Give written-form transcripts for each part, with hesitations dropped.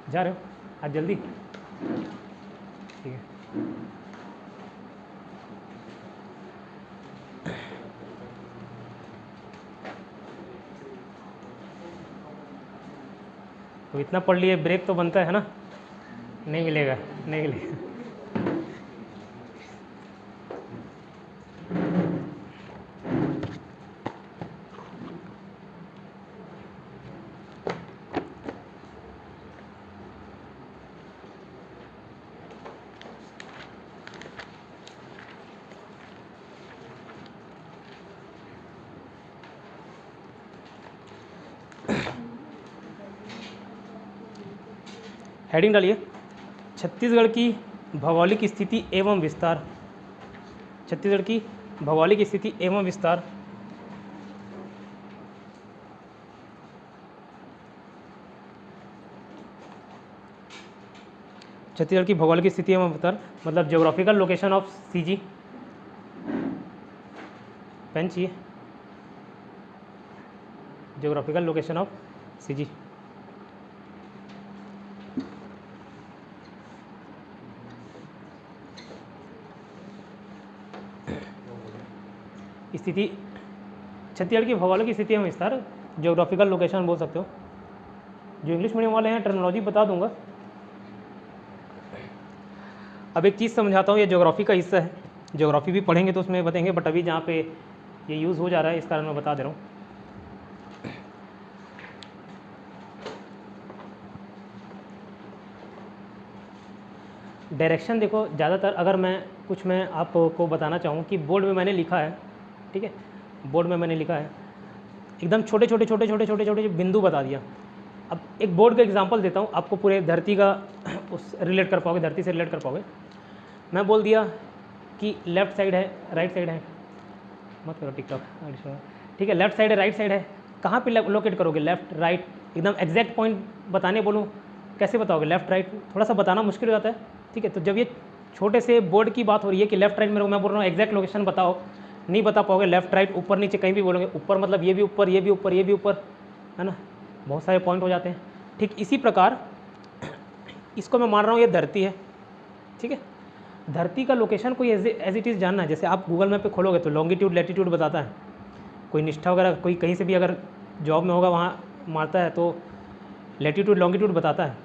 जा रहे हो आज जल्दी? ठीक है। तो इतना पढ़ लिए, ब्रेक तो बनता है ना? नहीं मिलेगा, नहीं मिलेगा। हेडिंग डालिए, छत्तीसगढ़ की भौगोलिक स्थिति एवं विस्तार। छत्तीसगढ़ की भौगोलिक स्थिति एवं विस्तार। छत्तीसगढ़ की भौगोलिक स्थिति एवं विस्तार मतलब geographical location of CG. Pen चाहिए? Geographical location of CG. स्थिति, छत्तीसगढ़ की भौगोलिक स्थिति एवं विस्तार, ज्योग्राफिकल लोकेशन बोल सकते हो। जो इंग्लिश मीडियम वाले हैं टर्मिनोलॉजी बता दूंगा। अब एक चीज़ समझाता हूँ, ये ज्योग्राफी का हिस्सा है, ज्योग्राफी भी पढ़ेंगे तो उसमें बताएंगे, बट अभी जहाँ पे ये यूज़ हो जा रहा है इस कारण मैं बता दे रहा हूँ। डायरेक्शन देखो, ज़्यादातर अगर मैं आपको बताना चाहूँ कि बोर्ड में मैंने लिखा है, ठीक है, बोर्ड में मैंने लिखा है, एकदम छोटे छोटे बिंदु बता दिया। अब एक बोर्ड का एग्जांपल देता हूँ, आपको पूरे धरती का उस रिलेट कर पाओगे, धरती से रिलेट कर पाओगे। मैं बोल दिया कि लेफ्ट साइड है, राइट साइड है, मत करो टिकटॉक, ठीक है, लेफ्ट साइड है, राइट साइड है, कहाँ पे लोकेट करोगे? लेफ्ट राइट, एकदम एग्जैक्ट पॉइंट बताने बोलूँ कैसे बताओगे? लेफ्ट राइट थोड़ा सा बताना मुश्किल हो जाता है, ठीक है। तो जब ये छोटे से बोर्ड की बात हो रही है कि लेफ्ट राइट में मैं बोल रहा हूँ एग्जैक्ट लोकेशन बताओ, नहीं बता पाओगे। लेफ्ट राइट ऊपर नीचे कहीं भी बोलोगे, ऊपर मतलब ये भी ऊपर, ये भी ऊपर, ये भी ऊपर, है ना, बहुत सारे पॉइंट हो जाते हैं। ठीक इसी प्रकार इसको मैं मान रहा हूँ ये धरती है, ठीक है। धरती का लोकेशन कोई एज इट इज़ जानना है, जैसे आप गूगल मैप पे खोलोगे तो लॉन्गिट्यूड लैटिट्यूड बताता है, कोई निष्ठा वगैरह कोई कहीं से भी अगर जॉब में होगा वहाँ मारता है तो लैटिट्यूड लॉन्गिट्यूड बताता है,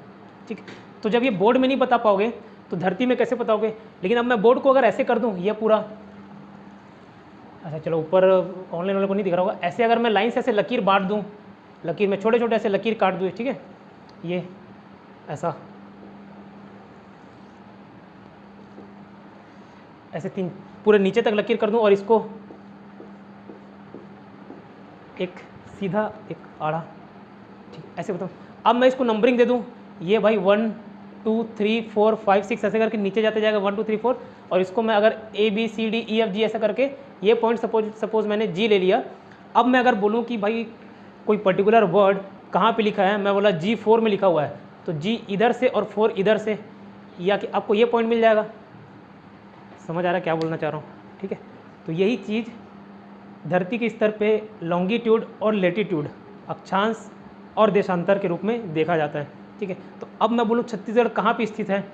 ठीक। तो जब ये बोर्ड में नहीं बता पाओगे तो धरती में कैसे बताओगे? लेकिन अब मैं बोर्ड को अगर ऐसे कर दूँ, ये पूरा, अच्छा चलो ऊपर ऑनलाइन वाले को नहीं दिख रहा होगा, ऐसे अगर मैं लाइन से ऐसे लकीर बांट दूँ, लकीर में छोटे छोटे ऐसे लकीर काट दूँ, ठीक है, ये ऐसा ऐसे तीन पूरे नीचे तक लकीर कर दूं और इसको एक सीधा एक आड़ा, ठीक ऐसे बताऊँ। अब मैं इसको नंबरिंग दे दूं, ये भाई 1 2 3 4 5 6 ऐसे करके नीचे जाते जाएगा 1 2 3 4, और इसको मैं अगर ABCDEFG ऐसा करके ये पॉइंट सपोज मैंने G ले लिया। अब मैं अगर बोलूँ कि भाई कोई पर्टिकुलर वर्ड कहाँ पे लिखा है, मैं बोला G4 में लिखा हुआ है, तो G इधर से और 4 इधर से, या कि आपको ये पॉइंट मिल जाएगा। समझ आ रहा है क्या बोलना चाह रहा हूँ, ठीक है। तो यही चीज़ धरती के स्तर पे लॉन्गिट्यूड और लेटीट्यूड, अक्षांश और देशांतर के रूप में देखा जाता है, ठीक है। तो अब मैं बोलूँ छत्तीसगढ़ कहाँ पे स्थित है,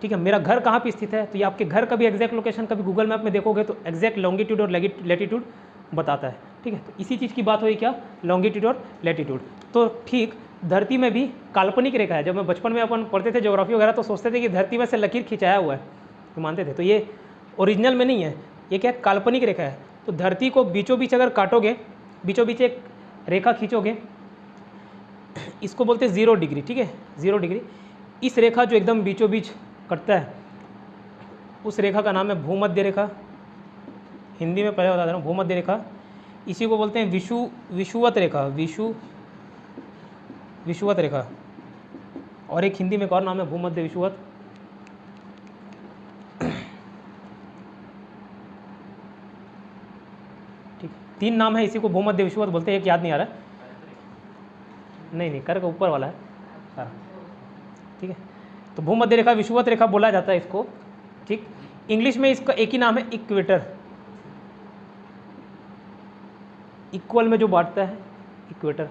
ठीक है, मेरा घर कहाँ पे स्थित है, तो ये आपके घर का भी एग्जैक्ट लोकेशन कभी गूगल मैप में देखोगे तो एग्जैक्ट लॉन्गिट्यूड और लेटीट्यूड बताता है, ठीक है। तो इसी चीज़ की बात हुई क्या, लॉन्गिट्यूड और लेटीट्यूड। तो ठीक धरती में भी काल्पनिक रेखा है। जब मैं बचपन में अपन पढ़ते थे ज्योग्राफी वगैरह तो सोचते थे कि धरती में से लकीर खिंचाया हुआ है, तो मानते थे। तो ये ओरिजिनल में नहीं है, ये क्या काल्पनिक रेखा है। तो धरती को बीचों बीच अगर काटोगे, बीचों बीच एक रेखा खींचोगे, इसको बोलते हैं 0 डिग्री, ठीक है, 0 डिग्री। इस रेखा जो एकदम बीचों बीच कटता है उस रेखा का नाम है भूमध्य रेखा। हिंदी में पहले बता दे रहा हूँ, भूमध्य रेखा। इसी को बोलते हैं विषुवत रेखा, विषुवत रेखा। और एक हिंदी में एक और नाम है भूमध्य विषुवत। ठीक, 3 नाम है, इसी को भूमध्य विषुवत बोलते हैं, एक याद नहीं आ रहा है। नहीं कर का ऊपर वाला है सारा, ठीक है। तो भूमध्य रेखा विषुवत रेखा बोला जाता है इसको, ठीक। इंग्लिश में इसका एक ही नाम है इक्वेटर, इक्वल में जो बांटता है इक्वेटर,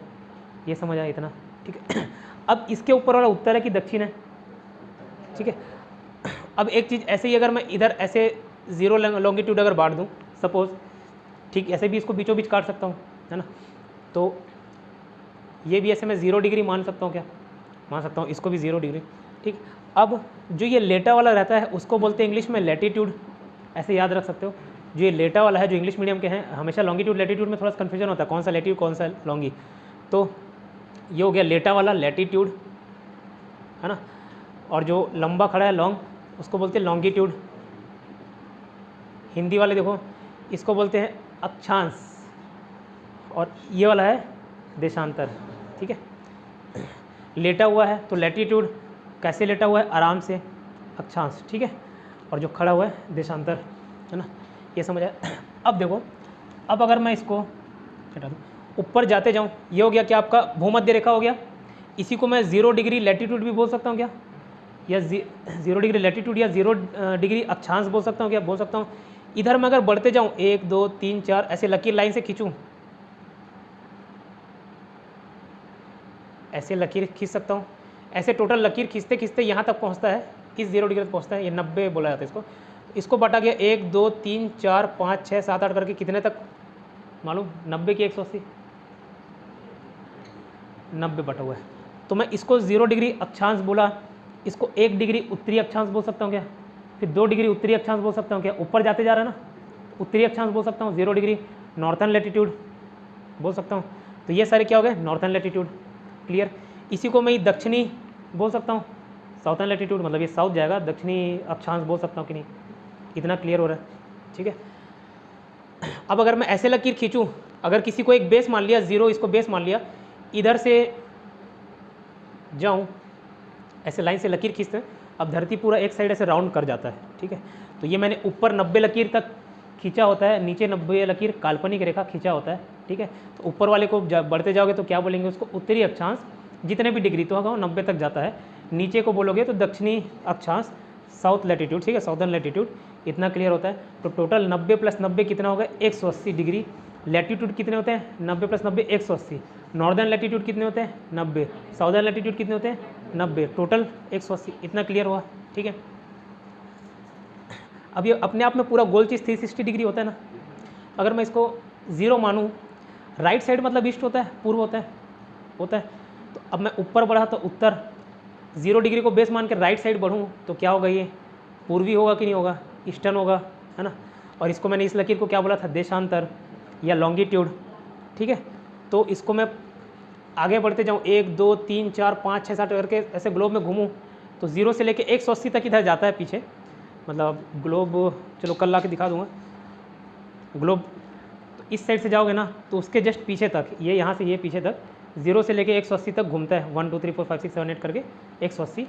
ये समझ आया इतना, ठीक है। अब इसके ऊपर वाला उत्तर है कि दक्षिण है, ठीक है। अब एक चीज़ ऐसे ही, अगर मैं इधर ऐसे 0 लॉन्गिट्यूड अगर बांट दूँ सपोज, ठीक, ऐसे भी इसको बीचों बीच काट सकता हूँ, है ना। तो ये भी ऐसे मैं 0 डिग्री मान सकता हूँ, क्या मान सकता हूँ, इसको भी 0 डिग्री, ठीक। अब जो ये लेटा वाला रहता है उसको बोलते हैं इंग्लिश में लैटिट्यूड, ऐसे याद रख सकते हो। जो ये लेटा वाला है, जो इंग्लिश मीडियम के हैं, हमेशा लॉन्गिट्यूड लैटिट्यूड में थोड़ा सा कन्फ्यूजन होता है, कौन सा लैटिट्यूड कौन सा लॉन्गी। तो ये हो गया लेटा वाला लैटिट्यूड, है ना। और जो लंबा खड़ा है लॉन्ग, उसको बोलते हैं लॉन्गिट्यूड। हिंदी वाले देखो, इसको बोलते हैं अक्षांश, और ये वाला है देशांतर, ठीक है। लेटा हुआ है तो लैटिट्यूड, कैसे लेटा हुआ है, आराम से, अक्षांश, ठीक है। और जो खड़ा हुआ है देशांतर, है ना। ये समझ आया। अब देखो, अब अगर मैं इसको हटा दूँ, ऊपर जाते जाऊँ, ये हो गया क्या आपका भूमध्य रेखा हो गया। इसी को मैं 0 डिग्री लैटिट्यूड भी बोल सकता हूँ क्या, या 0 डिग्री लैटिट्यूड या 0 डिग्री अक्षांश बोल सकता हूँ क्या, बोल सकता हूँ। इधर मैं अगर बढ़ते जाऊँ 1 2 3 4 ऐसे लकीर लाइन से खींचूँ, ऐसे लकीर खींच सकता हूँ। ऐसे टोटल लकीर खींचते खींचते यहाँ तक पहुँचता है, इस 0 डिग्री तक पहुँचता है। ये 90 बोला जाता है इसको। इसको बटा गया 1 2 3 4 5 6 7 8 करके कितने तक मालूम, 90 की 180, 90 बटा हुआ है। तो मैं इसको 0 डिग्री अक्षांश बोला, इसको 1 डिग्री उत्तरी अक्षांश बोल सकता हूँ क्या, फिर 2 डिग्री उत्तरी अक्षांश बोल सकता हूँ क्या, ऊपर जाते जा रहा है ना, उत्तरी अक्षांश बोल सकता हूँ, 0 डिग्री नॉर्थर्न लैटिट्यूड बोल सकता हूँ। तो ये सारे क्या हो गए, नॉर्थर्न लैटिट्यूड, क्लियर। इसी को मैं दक्षिणी बोल सकता हूँ, साउथर्न लैटिट्यूड, मतलब ये साउथ जाएगा, दक्षिणी अक्षांश बोल सकता हूँ कि नहीं, इतना क्लियर हो रहा है, ठीक है। अब अगर मैं ऐसे लकीर खींचूँ, अगर किसी को एक बेस मान लिया 0, इसको बेस मान लिया, इधर से जाऊँ, ऐसे लाइन से लकीर खींचते हैं, अब धरती पूरा एक साइड ऐसे राउंड कर जाता है, ठीक है। तो ये मैंने ऊपर 90 लकीर तक खींचा होता है, नीचे 90 लकीर काल्पनिक रेखा खींचा होता है, ठीक है। तो ऊपर वाले को बढ़ते जाओगे तो क्या बोलेंगे उसको, उत्तरी अक्षांश, जितने भी डिग्री तो होगा वो 90 तक जाता है। नीचे को बोलोगे तो दक्षिणी अक्षांश, साउथ लैटिट्यूड, ठीक है, साउदर्न लैटिट्यूड, इतना क्लियर होता है। तो टोटल 90 + 90 कितना होगा, 180 डिग्री। लैटिट्यूड कितने होते हैं, 90 + 90 180। नॉर्दर्न लैटिट्यूड कितने होते हैं, 90। साउदर्न लैटिट्यूड कितने होते हैं, 90। टोटल 180, इतना क्लियर हुआ, ठीक है। अब ये अपने आप में पूरा गोल चीज़ 360 डिग्री होता है ना। अगर मैं इसको 0 मानूँ, राइट साइड मतलब ईस्ट होता है, पूर्व होता है। तो अब मैं ऊपर बढ़ा तो उत्तर, 0 डिग्री को बेस मान के राइट साइड बढ़ूँ तो क्या होगा, ये पूर्वी होगा कि नहीं होगा, ईस्टर्न होगा, है ना। और इसको मैंने इस लकीर को क्या बोला था, देशांतर या लॉन्गिट्यूड, ठीक है। तो इसको मैं आगे बढ़ते जाऊँ, 1 2 3 4 5 6 7 करके ऐसे ग्लोब में घूमूँ तो 0 से लेके 180 तक इधर जाता है पीछे, मतलब ग्लोब, चलो कल ला के दिखा दूँगा ग्लोब। तो इस साइड से जाओगे ना तो उसके जस्ट पीछे तक, ये यहाँ से ये पीछे तक 0 से लेके 180 तक घूमता है, 1 2 3 4 5 6 7 8 करके 180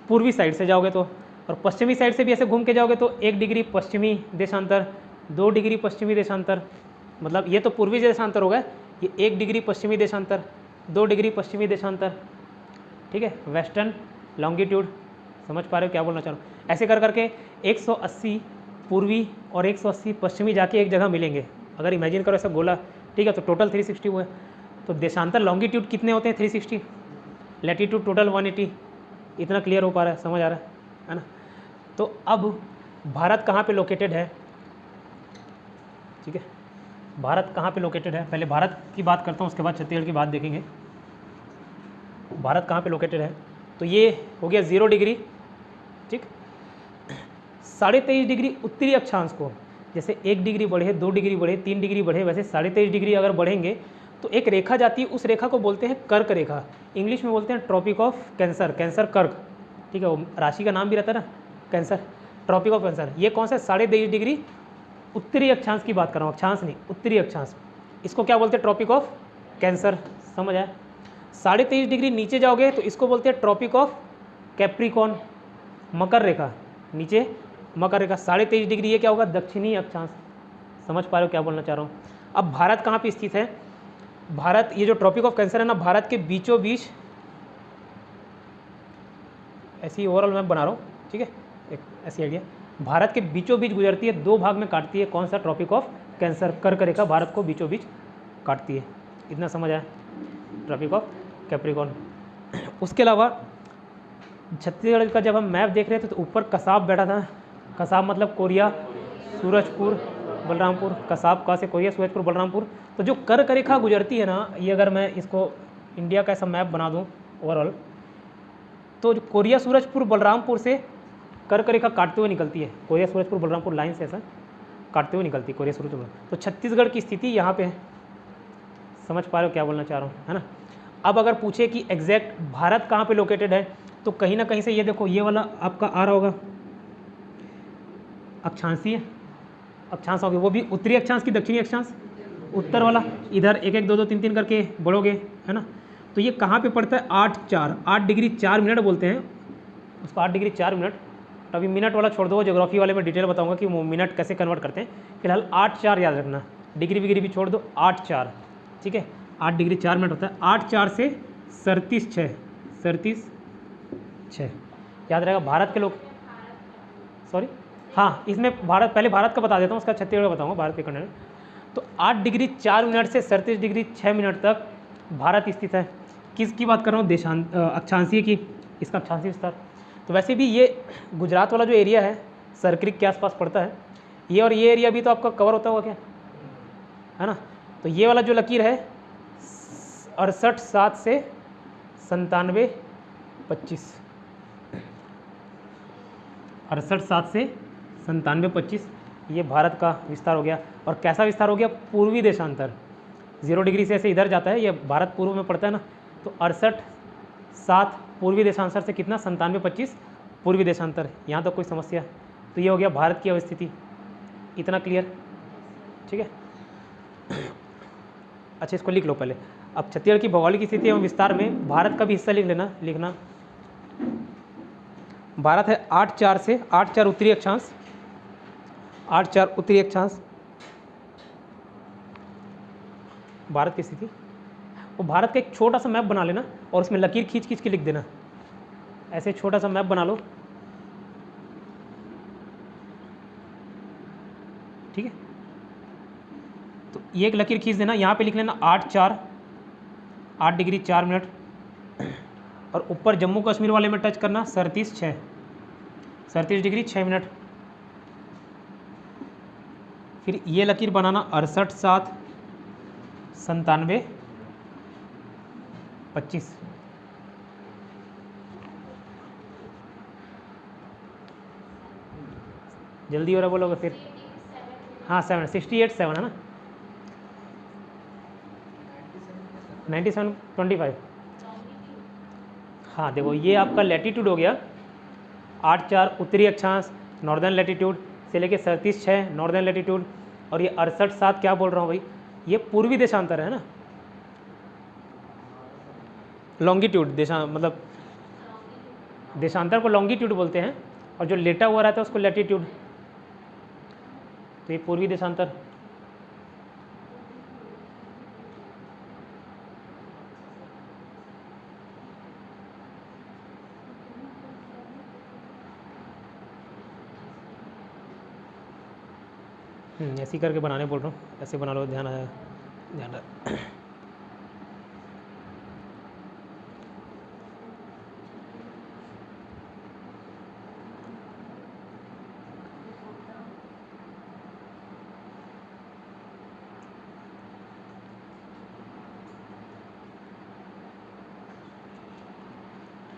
पूर्वी साइड से जाओगे तो। और पश्चिमी साइड से भी ऐसे घूम के जाओगे तो 1 डिग्री पश्चिमी देशांतर, 2 डिग्री पश्चिमी देशांतर, मतलब ये तो पूर्वी देशांतर होगा, ये 1 डिग्री पश्चिमी देशांतर, 2 डिग्री पश्चिमी देशांतर, ठीक है। वेस्टर्न लॉन्गिट्यूड, समझ पा रहे हो क्या बोलना चाह रहा हूँ। ऐसे कर करके 180 पूर्वी और 180 पश्चिमी जाके एक जगह मिलेंगे। अगर इमेजिन करो ऐसा गोला, ठीक है, तो टोटल 360 हुआ है। तो देशांतर लॉन्गिट्यूड कितने होते हैं, 360, लैटिट्यूड टोटल 180, इतना क्लियर हो पा रहा है, समझ आ रहा है ना। तो अब भारत कहाँ पे लोकेटेड है, ठीक है, भारत कहाँ पे लोकेटेड है, पहले भारत की बात करता हूँ, उसके बाद छत्तीसगढ़ की बात देखेंगे। भारत कहाँ पे लोकेटेड है, तो ये हो गया 0 डिग्री, ठीक। 23.5 डिग्री उत्तरी अक्षांश को, जैसे 1 डिग्री बढ़े, 2 डिग्री बढ़े, 3 डिग्री बढ़े, वैसे 23.5 डिग्री अगर बढ़ेंगे तो एक रेखा जाती है, उस रेखा को बोलते हैं कर्क रेखा, इंग्लिश में बोलते हैं ट्रॉपिक ऑफ कैंसर, कैंसर कर्क, ठीक है, वो राशि का नाम भी रहता है ना, कैंसर, ट्रॉपिक ऑफ कैंसर। ये कौन सा, 23.5 डिग्री उत्तरी अक्षांश की बात कर रहा हूँ, अक्षांश नहीं, उत्तरी अक्षांश, इसको क्या बोलते हैं, ट्रॉपिक ऑफ कैंसर, समझ आया। 23.5 डिग्री नीचे जाओगे तो इसको बोलते हैं ट्रॉपिक ऑफ कैप्रिकॉन, मकर रेखा, नीचे मकर रेखा, 23.5 डिग्री, ये क्या होगा, दक्षिणी अक्षांश, समझ पा रहे हो क्या बोलना चाह रहा हूँ। अब भारत कहाँ पे स्थित है, भारत, ये जो ट्रॉपिक ऑफ कैंसर है ना, भारत के बीचों बीच, ऐसी ओवरऑल मैप बना रहा हूँ, ठीक है, एक ऐसी आइडिया, भारत के बीचों बीच गुजरती है, 2 भाग में काटती है, कौन सा, ट्रॉपिक ऑफ कैंसर, कर्क रेखा भारत को बीचों बीच काटती है, इतना समझ आया, ट्रॉपिक ऑफ कैप्रिकॉन। उसके अलावा छत्तीसगढ़ का जब हम मैप देख रहे थे तो ऊपर कसाब बैठा था। कसाब मतलब कोरिया, सूरजपुर, बलरामपुर। कसाब का से कोरिया, सूरजपुर, बलरामपुर। तो जो कर्क रेखा गुजरती है ना, ये अगर मैं इसको इंडिया का ऐसा मैप बना दूँ ओवरऑल, तो जो कोरिया, सूरजपुर, बलरामपुर से कर्क रेखा काटते हुए निकलती है। कोरिया, सूरजपुर, बलरामपुर लाइन से ऐसा काटते हुए निकलती है कोरिया, सूरजपुर। तो छत्तीसगढ़ की स्थिति यहाँ पे है। समझ पा रहे हो क्या बोलना चाह रहा हूँ, है ना। अब अगर पूछे कि एग्जैक्ट भारत कहाँ पे लोकेटेड है, तो कहीं ना कहीं से ये देखो, ये वाला आपका आ रहा होगा अक्षांशीय अक्षांश होगी, वो भी उत्तरी अक्षांश की दक्षिणी अक्षांश, उत्तर वाला इधर 1 1 2 2 3 3 करके बढ़ोगे, है ना। तो ये कहाँ पे पड़ता है? 8 डिग्री 4 मिनट बोलते हैं उसको, 8 डिग्री 4 मिनट। तो अभी मिनट वाला छोड़ दो, ज्योग्राफी वाले में डिटेल बताऊंगा कि वो मिनट कैसे कन्वर्ट करते हैं। फिलहाल 8 4 याद रखना, डिग्री विग्री भी छोड़ दो, 8 4, ठीक है। 8 डिग्री 4 मिनट होता है। 8 4 से 37 6 याद रहेगा। भारत के लोग, सॉरी हाँ, इसमें भारत, पहले भारत का बता देता हूँ, उसका छत्तीसगढ़ बताऊँगा भारत के कंटेंट। तो 8 डिग्री 4 मिनट से 37 डिग्री 6 मिनट तक भारत स्थित है। किसकी बात कर रहा हूँ? अक्षांशीय की, इसका अक्षांशीय विस्तार। तो वैसे भी ये गुजरात वाला जो एरिया है सरक्रिक के आसपास पड़ता है ये, और ये एरिया भी तो आपका कवर होता होगा क्या, है ना। तो ये वाला जो लकीर है 68 7 से 97 25, 68 7 से 97 25, ये भारत का विस्तार हो गया। और कैसा विस्तार हो गया? पूर्वी देशांतर। 0 डिग्री से ऐसे इधर जाता है, ये भारत पूर्व में पड़ता है ना, तो 68 7 पूर्वी देशांतर से कितना? 97 25 पूर्वी देशांतर। यहाँ तो कोई समस्या, तो ये हो गया भारत की अवस्थिति। इतना क्लियर, ठीक है। अच्छा, इसको लिख लो पहले। अब छत्तीसगढ़ की भौगोलिक स्थिति एवं विस्तार में भारत का भी हिस्सा लिखना। भारत है 8 4 से 8 4 उत्तरी अक्षांश, 8 4 उत्तरी अक्षांश भारत की स्थिति। वो भारत का एक छोटा सा मैप बना लेना और उसमें लकीर खींच खींच के लिख देना। ऐसे छोटा सा मैप बना लो, ठीक है। तो ये एक लकीर खींच देना, यहाँ पे लिख लेना 8 डिग्री 4 मिनट, और ऊपर जम्मू कश्मीर वाले में टच करना 37 डिग्री 6 मिनट। फिर ये लकीर बनाना 68 7 97 25। जल्दी हो रहा बोलोगे फिर? हाँ 68 7 है ना, 97 25। हाँ देखो, ये आपका लैटीट्यूड हो गया 8 4 उत्तरी अक्षांश नॉर्दर्न लैटीट्यूड से लेके 37 6 नॉर्दर्न लैटीट्यूड, और ये 68 7 क्या बोल रहा हूँ भाई, ये पूर्वी देशांतर है ना। लॉन्गिट्यूड मतलब देशांतर को लॉन्गिट्यूड बोलते हैं, और जो लेटा हुआ रहता है उसको लैटीट्यूड। तो ये पूर्वी देशांतर। ऐसे करके बनाने बोल रहा हूँ, ऐसे बना लो, ध्यान आया, ध्यान रहा।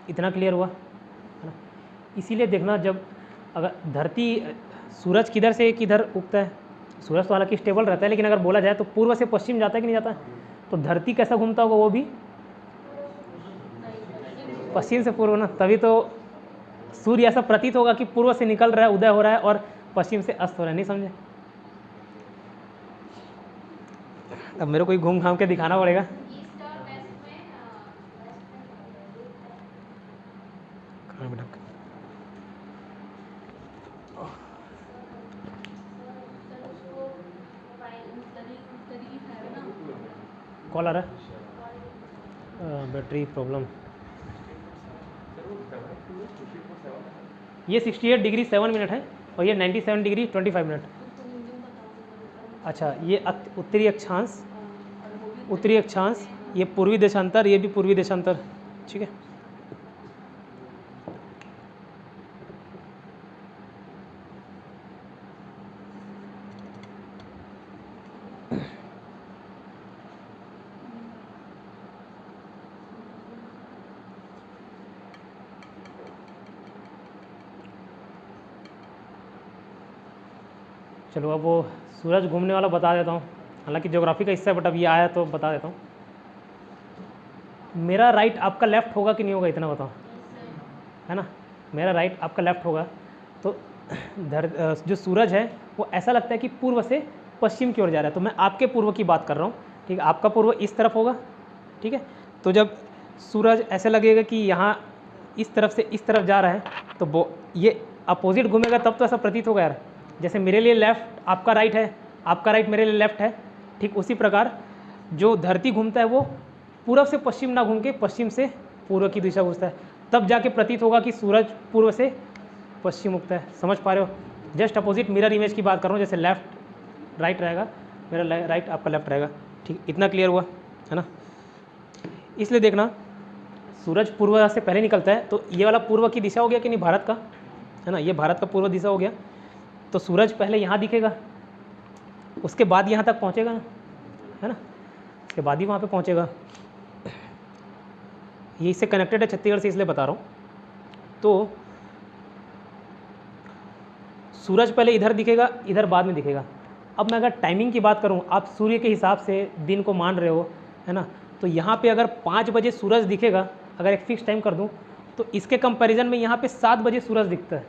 इतना क्लियर हुआ है ना। इसीलिए देखना, जब अगर धरती, सूरज किधर से किधर उगता है, सूरज तो हालांकि स्टेबल रहता है, लेकिन अगर बोला जाए तो पूर्व से पश्चिम जाता है कि नहीं जाता है, तो धरती कैसा घूमता होगा? वो भी पश्चिम से पूर्व ना, तभी तो सूर्य ऐसा प्रतीत होगा कि पूर्व से निकल रहा है, उदय हो रहा है, और पश्चिम से अस्त हो रहा है। नहीं समझे? अब मेरे को ही घूम घाम के दिखाना पड़ेगा। कॉल आ रहा है, बैटरी प्रॉब्लम। ये 68 डिग्री 7 मिनट है, और ये 97 डिग्री 25 मिनट। अच्छा, ये उत्तरी अक्षांश, ये पूर्वी देशांतर, ये भी पूर्वी देशांतर, ठीक है। चलो अब वो सूरज घूमने वाला बता देता हूँ, हालांकि ज्योग्राफी का हिस्सा है बट अब ये आया तो बता देता हूँ। मेरा राइट आपका लेफ्ट होगा कि नहीं होगा, इतना बताओ, है ना। मेरा राइट आपका लेफ्ट होगा, तो जो सूरज है वो ऐसा लगता है कि पूर्व से पश्चिम की ओर जा रहा है, तो मैं आपके पूर्व की बात कर रहा हूँ, ठीक है। आपका पूर्व इस तरफ होगा, ठीक है। तो जब सूरज ऐसे लगेगा कि यहाँ इस तरफ से इस तरफ जा रहा है, तो वो ये अपोजिट घूमेगा, तब तो ऐसा प्रतीत होगा यार, जैसे मेरे लिए लेफ़्ट आपका राइट है, आपका राइट मेरे लिए लेफ़्ट है, ठीक उसी प्रकार जो धरती घूमता है वो पूर्व से पश्चिम ना घूम के पश्चिम से पूर्व की दिशा घूमता है, तब जाके प्रतीत होगा कि सूरज पूर्व से पश्चिम उगता है। समझ पा रहे हो? जस्ट अपोजिट मिरर इमेज की बात कर रहा हूँ, जैसे लेफ्ट राइट रहेगा, मेरा राइट आपका लेफ्ट रहेगा, ठीक। इतना क्लियर हुआ है ना। इसलिए देखना, सूरज पूर्व से पहले निकलता है, तो ये वाला पूर्व की दिशा हो गया कि नहीं, भारत का, है ना, ये भारत का पूर्व दिशा हो गया। तो सूरज पहले यहाँ दिखेगा, उसके बाद यहाँ तक पहुँचेगा ना, है ना, उसके बाद ही वहाँ पे पहुँचेगा। ये इससे कनेक्टेड है छत्तीसगढ़ से, इसलिए बता रहा हूँ। तो सूरज पहले इधर दिखेगा, इधर बाद में दिखेगा। अब मैं अगर टाइमिंग की बात करूँ, आप सूर्य के हिसाब से दिन को मान रहे हो, है ना, तो यहाँ पे अगर 5 बजे सूरज दिखेगा, अगर एक फिक्स टाइम कर दूँ, तो इसके कंपैरिजन में यहाँ पे 7 बजे सूरज दिखता है।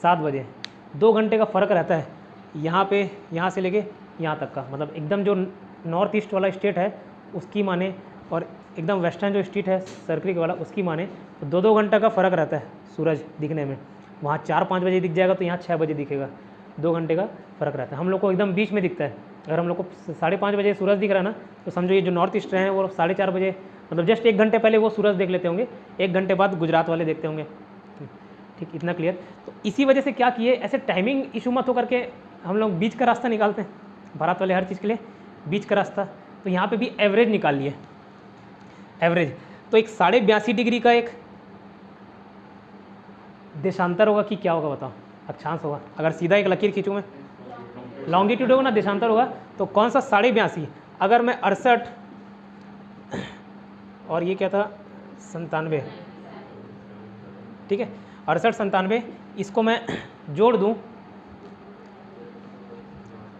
7 बजे 2 घंटे का फ़र्क रहता है यहाँ पे, यहाँ से लेके यहाँ तक का, मतलब एकदम जो नॉर्थ ईस्ट वाला स्टेट है उसकी माने, और एकदम वेस्टर्न जो स्टेट है सर्कल वाला उसकी माने, तो 2-2 घंटा का फ़र्क रहता है सूरज दिखने में। वहाँ 4-5 बजे दिख जाएगा, तो यहाँ 6 बजे दिखेगा, 2 घंटे का फ़र्क रहता है। हम लोग को एकदम बीच में दिखता है। अगर हम लोग को 5:30 बजे सूरज दिख रहा है ना, तो समझो ये जो नॉर्थ ईस्ट हैं वो 4:30 बजे, मतलब जस्ट 1 घंटे पहले वो सूरज देख लेते होंगे, 1 घंटे बाद गुजरात वाले देखते होंगे, ठीक। इतना क्लियर। तो इसी वजह से क्या किए, ऐसे टाइमिंग इशू मत हो करके हम लोग बीच का रास्ता निकालते हैं, भारत वाले हर चीज़ के लिए बीच का रास्ता। तो यहाँ पे भी एवरेज निकाल लिए, एवरेज। तो एक 82.5 डिग्री का एक देशांतर होगा कि क्या होगा बताओ, अक्षांश होगा। अगर सीधा एक लकीर खींचूँ मैं, लॉन्गिट्यूड होगा ना, देशांतर होगा, तो कौन सा 82.5, अगर मैं 68 और ये क्या था 97, ठीक है, 68-97, इसको मैं जोड़ दूँ,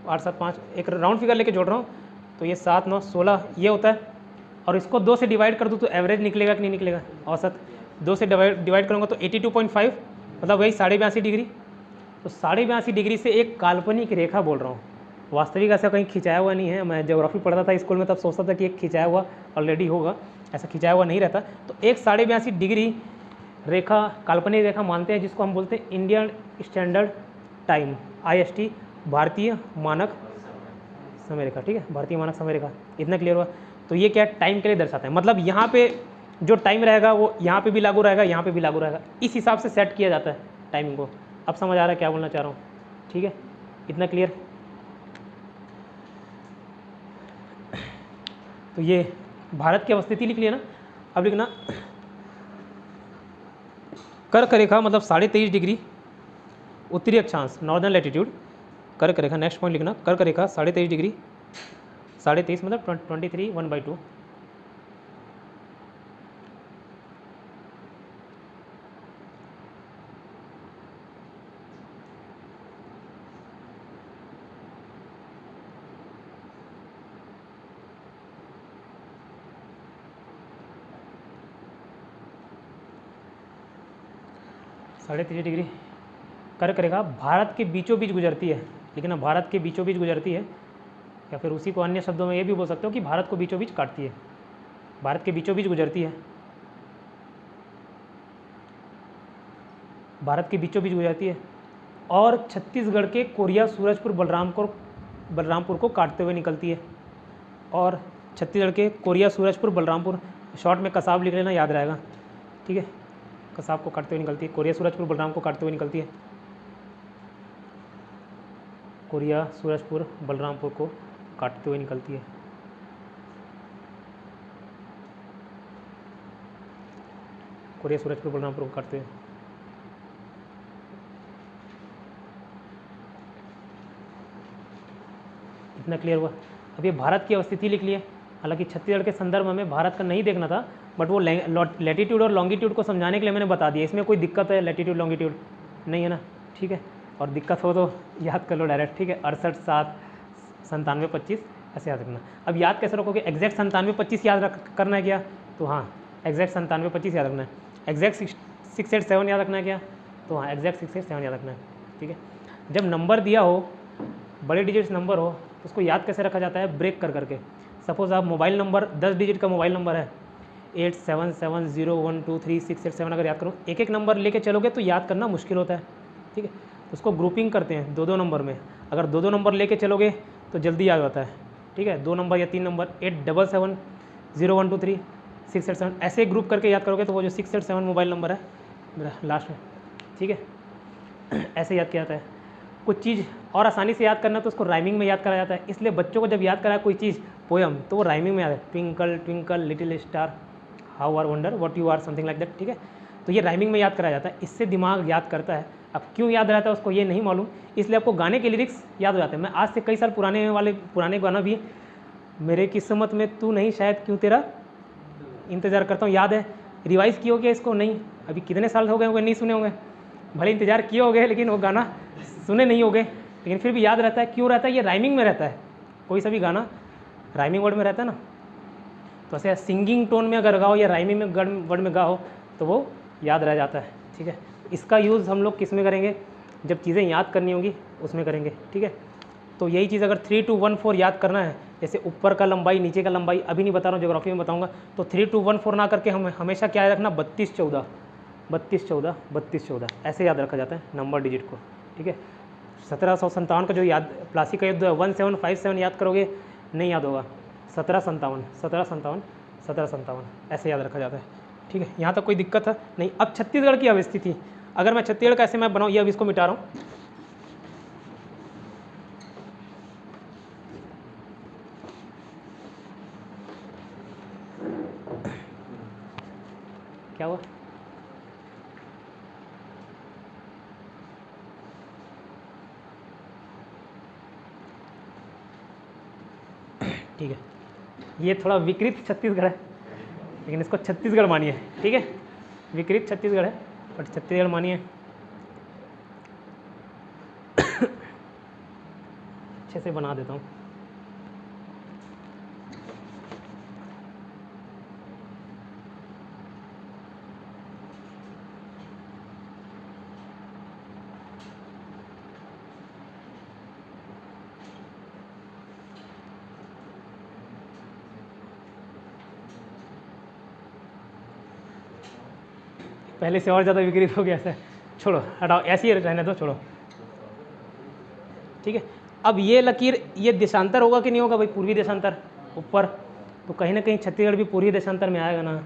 8-7-5, एक राउंड फिगर लेके जोड़ रहा हूँ, तो ये 7-9-16 ये होता है, और इसको 2 से डिवाइड कर दूँ तो एवरेज निकलेगा कि नहीं निकलेगा, औसत। 2 से डिवाइड करूँगा तो 82.5, मतलब वही 82.5 डिग्री। तो 82.5 डिग्री से एक काल्पनिक रेखा बोल रहा हूँ, वास्तविक ऐसा कहीं खिंचाया हुआ नहीं है। मैं ज्योग्राफी पढ़ता था स्कूल में, तब सोचता था कि एक खिंचाया हुआ ऑलरेडी होगा, ऐसा खिंचाया हुआ नहीं रहता। तो एक 82.5 डिग्री रेखा, काल्पनिक रेखा मानते हैं, जिसको हम बोलते हैं इंडियन स्टैंडर्ड टाइम, IST, भारतीय मानक समय रेखा, ठीक है, भारतीय मानक समय रेखा। इतना क्लियर हुआ? तो ये क्या टाइम के लिए दर्शाता है, मतलब यहाँ पे जो टाइम रहेगा वो यहाँ पे भी लागू रहेगा, यहाँ पे भी लागू रहेगा, इस हिसाब से सेट किया जाता है टाइमिंग को। अब समझ आ रहा है क्या बोलना चाह रहा हूँ, ठीक है, इतना क्लियर। तो ये भारत की अवस्थिति लिख लिया ना। अब लिखना कर्क रेखा, मतलब 23.5 डिग्री उत्तरी अक्षांश, नॉर्दर्न लैटिट्यूड, कर्क रेखा। नेक्स्ट पॉइंट लिखना, कर्क रेखा 23.5 डिग्री, 23.5 मतलब 23 1/2, साढ़े 23 डिग्री कर्क रेखा भारत के बीचों बीच गुजरती है, लेकिन भारत के बीचों बीच गुजरती है, या फिर उसी को अन्य शब्दों में ये भी बोल सकते हो कि भारत को बीचों बीच काटती है, भारत के बीचों बीच गुजरती है, भारत के बीचों बीच गुजरती है, और छत्तीसगढ़ के कोरिया, सूरजपुर, बलरामपुर को काटते हुए निकलती है। और छत्तीसगढ़ के कोरिया, सूरजपुर, बलरामपुर, शॉर्ट में कसाब लिख लेना, याद रहेगा, ठीक है, कसाब को काटते हुए निकलती है, कोरिया, सूरजपुर, बलराम को काटते हुए निकलती है, कोरिया, सूरजपुर, बलरामपुर को काटते हुए निकलती है। कोरिया, सूरजपुर, बलरामपुर को काटते हुए। इतना क्लियर हुआ। अब ये भारत की अवस्थिति लिख लिए, हालांकि छत्तीसगढ़ के संदर्भ में हमें भारत का नहीं देखना था, बट वो लैटीट्यूड और लॉन्गिट्यूड को समझाने के लिए मैंने बता दिया। इसमें कोई दिक्कत है लैटीट्यूड लॉन्गिट्यूड नहीं है ना, ठीक है। और दिक्कत हो तो याद कर लो डायरेक्ट, ठीक है। 68 7 97 25 ऐसे याद रखना। अब याद कैसे रखोगे, एग्जैक्ट 97 25 याद करना है क्या, तो हाँ एग्जैक्ट 97 25 याद रखना है। एग्जैक्ट 687 याद रखना है क्या, तो हाँ एग्जैक्ट 687 याद रखना है, ठीक है। जब नंबर दिया हो, बड़े डिजिट्स नंबर हो, तो उसको याद कैसे रखा जाता है, ब्रेक कर करके। सपोज़ आप मोबाइल नंबर 10 डिजिट का मोबाइल नंबर है, 8770123687, अगर याद करो एक एक नंबर लेके चलोगे तो याद करना मुश्किल होता है, ठीक है। तो उसको ग्रुपिंग करते हैं 2-2 नंबर में। अगर 2-2 नंबर लेके चलोगे तो जल्दी याद होता है, ठीक है। 2 नंबर या 3 नंबर 8770123687 ऐसे ग्रुप करके याद करोगे तो वो जो 687 मोबाइल नंबर है मेरा लास्ट में, ठीक है, ऐसे याद किया जाता है। कुछ चीज़ और आसानी से याद करना तो उसको राइमिंग में याद करा जाता है। इसलिए बच्चों को जब याद कराया कोई चीज़ पोयम तो वो राइमिंग में याद है, twinkle twinkle little star how are wonder what you are, something like that, ठीक है। तो ये राइमिंग में याद कराया जाता है, इससे दिमाग याद करता है। अब क्यों याद रहता है उसको ये नहीं मालूम, इसलिए आपको गाने के लिरिक्स याद हो जाते हैं। मैं आज से कई साल पुराने गाना भी, मेरे किस्मत में तू नहीं शायद क्यों तेरा इंतज़ार करता हूँ, याद है। रिवाइज़ किए होगे इसको, नहीं अभी कितने साल हो गए होंगे नहीं सुने होंगे, भले इंतज़ार किए होंगे लेकिन वो गाना सुने नहीं होंगे, लेकिन फिर भी याद रहता है। क्यों रहता है, ये राइमिंग में रहता है। कोई सा भी गाना राइमिंग वर्ड में रहता है ना, तो ऐसे सिंगिंग टोन में अगर गाओ या राइमिंग में वर्ड में गाओ तो वो याद रह जाता है, ठीक है। इसका यूज़ हम लोग किस में करेंगे, जब चीज़ें याद करनी होंगी उसमें करेंगे, ठीक है। तो यही चीज़ अगर 3 2 1 4 याद करना है, जैसे ऊपर का लंबाई नीचे का लंबाई, अभी नहीं बता रहा हूँ ज्योग्राफी में बताऊँगा, तो 3 2 1 4 ना करके हम हमेशा क्या याद रखना, 32 14 32 14 32 14 ऐसे याद रखा जाता है नंबर डिजिट को, ठीक है। 1757 का जो याद प्लासी का युद्ध 1757 याद करोगे नहीं याद होगा, 1757 ऐसे याद रखा जाता है, ठीक है। यहाँ तक कोई दिक्कत है नहीं। अब छत्तीसगढ़ की अवस्थिति, अगर मैं छत्तीसगढ़ का ऐसे मैं बनाऊँ, ये अब इसको मिटा रहा हूँ, क्या हुआ, ठीक है। ये थोड़ा विकृत छत्तीसगढ़ है लेकिन इसको छत्तीसगढ़ मानिए, ठीक है। विकृत छत्तीसगढ़ है बट छत्तीसगढ़ मानिए। अच्छे से बना देता हूँ, पहले से और ज़्यादा विकृत हो गया ऐसा, छोड़ो हटाओ, ऐसे ही रहने दो, छोड़ो, ठीक है। अब ये लकीर, ये देशांतर होगा कि नहीं होगा भाई, पूर्वी देशांतर ऊपर, तो कहीं ना कहीं छत्तीसगढ़ भी पूर्वी देशांतर में आएगा ना।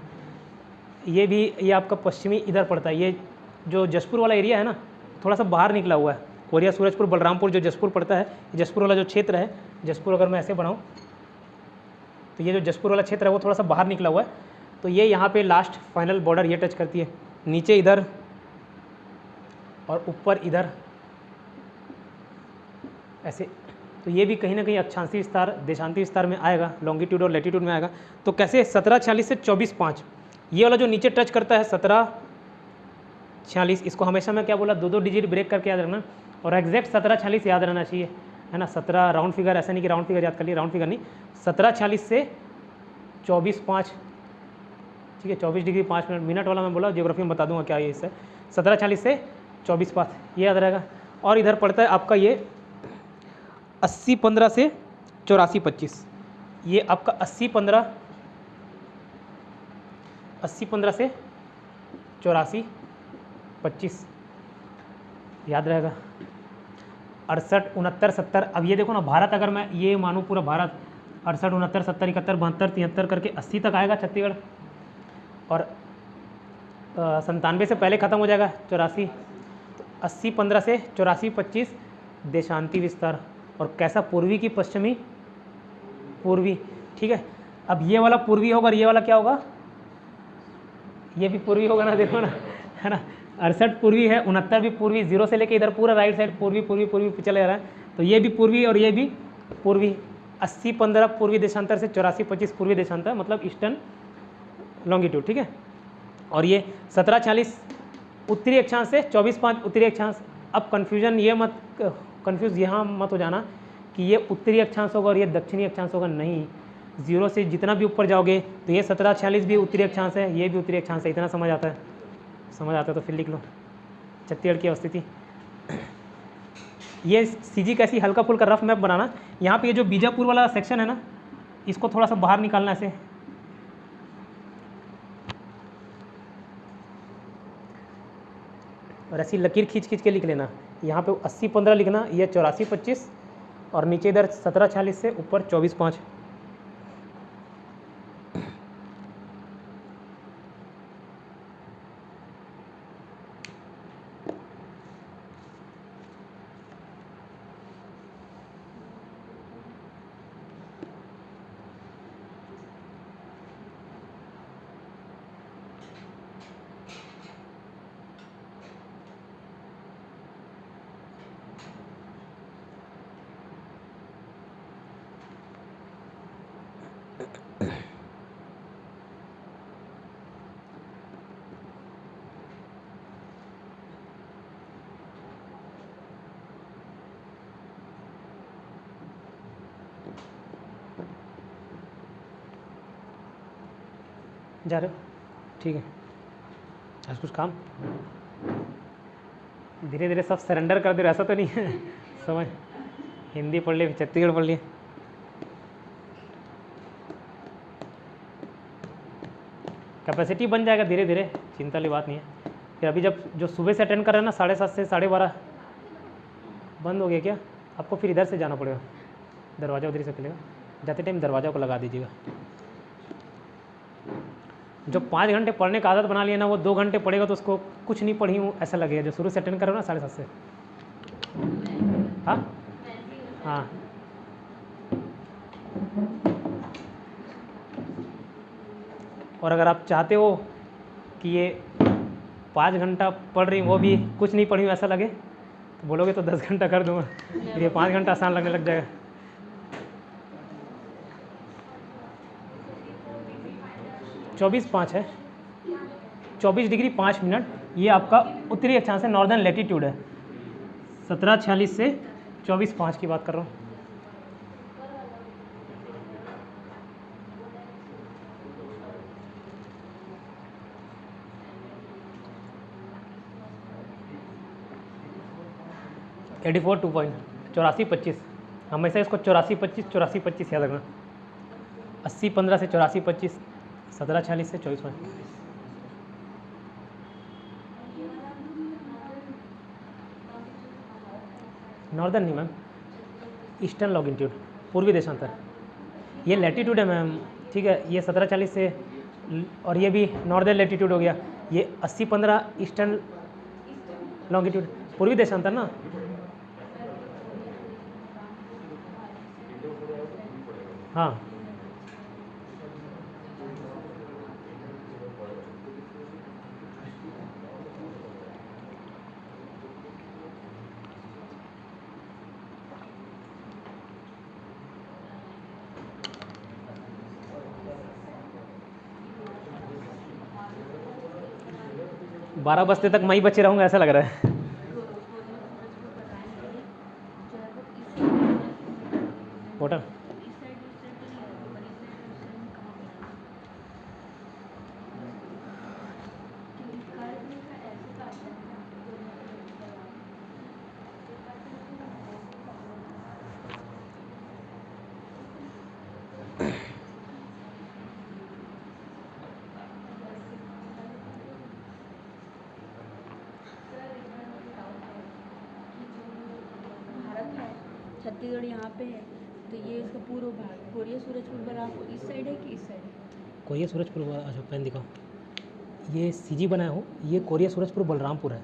ये भी, ये आपका पश्चिमी इधर पड़ता है, ये जो जसपुर वाला एरिया है ना, थोड़ा सा बाहर निकला हुआ है। कोरिया सूरजपुर बलरामपुर जो जसपुर पड़ता है, जसपुर वाला जो क्षेत्र है, जसपुर अगर मैं ऐसे बनाऊँ तो ये जो जसपुर वाला क्षेत्र है वो थोड़ा सा बाहर निकला हुआ है। तो ये यहाँ पे लास्ट फाइनल बॉर्डर ये टच करती है, नीचे इधर और ऊपर इधर ऐसे। तो ये भी कहीं ना कहीं अक्षांशीय विस्तार देशांतीय विस्तार में आएगा, लॉन्गिट्यूड और लैटिट्यूड में आएगा। तो कैसे 1746 से 24-5, ये वाला जो नीचे टच करता है 1746, इसको हमेशा मैं क्या बोला, 2-2 डिजिट ब्रेक करके याद रखना, और एग्जैक्ट 1746 याद रहना चाहिए, है ना। 17 राउंड फिगर, ऐसा नहीं कि राउंड फिगर याद कर लिए, राउंड फिगर नहीं, 1746 से 24-5, ठीक है। 24 डिग्री 5 मिनट, मिनट वाला मैं बोला, ज्योग्राफी में बता दूंगा क्या ये इससे। 1746 से 24-5 ये याद रहेगा। और इधर पड़ता है आपका ये 80-15 से 84-25, ये आपका 80-15 से 84-25 याद रहेगा। 68 69 70, अब ये देखो ना, भारत अगर मैं ये मानूँ पूरा भारत 68 69 70 71 72 73 करके 80 तक आएगा छत्तीसगढ़, और 97 से पहले ख़त्म हो जाएगा 84, तो 80-15 से 84-25 देशांती विस्तार, और कैसा, पूर्वी की पश्चिमी पूर्वी, ठीक है। अब ये वाला पूर्वी होगा और ये वाला क्या होगा, ये भी पूर्वी होगा ना, देखो ना, है ना। 68 पूर्वी है, 69 भी पूर्वी, 0 से लेके इधर पूरा राइट साइड पूर्वी पूर्वी पूर्वी चले जा रहा है, तो ये भी पूर्वी और ये भी पूर्वी, 80-15 पूर्वी देशांतर से 84-25 पूर्वी देशांतर, मतलब ईस्टर्न लॉन्गिट्यूड, ठीक है। और ये 1740 उत्तरी अक्षांश से 24-5 उत्तरी अक्षांश। अब कन्फ्यूजन ये मत कन्फ्यूज यहाँ मत हो जाना कि ये उत्तरी अक्षांश होगा और ये दक्षिणी अक्षांश होगा, नहीं। 0 से जितना भी ऊपर जाओगे तो ये 1740 भी उत्तरी अक्षांश है, ये भी उत्तरी अक्षांश है। इतना समझ आता है? समझ आता है तो फिर लिख लो छत्तीसगढ़ की अवस्थिति। ये सीजी कैसी हल्का फुल्का रफ मैप बनाना। यहाँ पे ये जो बीजापुर वाला सेक्शन है ना, इसको थोड़ा सा बाहर निकालना ऐसे, और ऐसी लकीर खींच खींच के लिख लेना। यहाँ पे 80-15 लिखना, ये 84-25, और नीचे इधर 1740 से ऊपर 24-5। जा रहे हो? ठीक है। आज कुछ काम, धीरे धीरे सब सरेंडर कर दे रहे, ऐसा तो नहीं है। समझ, हिंदी पढ़ लिए, छत्तीसगढ़ पढ़ लिए। कैपेसिटी बन जाएगा धीरे धीरे, चिंता वाली बात नहीं है। फिर अभी जब जो सुबह से अटेंड कर रहे हैं ना 7:30 से 12:30 बंद हो गया क्या, आपको फिर इधर से जाना पड़ेगा, दरवाज़ा उधर से खुलेगा, जाते टाइम दरवाज़ा को लगा दीजिएगा। जो 5 घंटे पढ़ने का आदत बना लिया ना, वो 2 घंटे पढ़ेगा तो उसको कुछ नहीं पढ़ी हूँ ऐसा लगेगा। जो शुरू से अटेंड कर रहे हो ना 7:30 से। हाँ हाँ, और अगर आप चाहते हो कि ये 5 घंटा पढ़ रही हूँ वो भी कुछ नहीं पढ़ी हूँ ऐसा लगे तो बोलोगे तो 10 घंटा कर दूँगा, फिर ये 5 घंटा आसान लगने लग जाएगा। 24:05 है, 24 डिग्री 5 मिनट। ये आपका उत्तरी अक्षांश है, नॉर्दर्न लैटिट्यूड है। 1746 से 24:05 की बात कर रहा हूँ। एटी-4 2 पॉइंट 84-25, हमेशा इसको 84-25 याद रखना। 80-15 से 84-25, 1740 से 24-5। नॉर्दर्न नहीं मैम, ईस्टर्न लॉन्गिट्यूड, पूर्वी देशांतर। ये लैटिट्यूड है मैम, ठीक है। ये 1740 से, और ये भी नॉर्दर्न लैटिट्यूड हो गया। ये 80-15 ईस्टर्न लॉन्गिट्यूड, पूर्वी देशांतर ना। हाँ, बारह बजते तक मैं ही बचे रहूँगा ऐसा लग रहा है। होटल छत्तीसगढ़ यहाँ पे है, तो ये इसका पूर्व भाग कोरिया सूरजपुर बलरामपुर इस साइड है कि इस साइड है? कोरिया सूरजपुर, अच्छा पेन दिखाओ। ये सीजी बनाया हो, ये कोरिया सूरजपुर बलरामपुर है।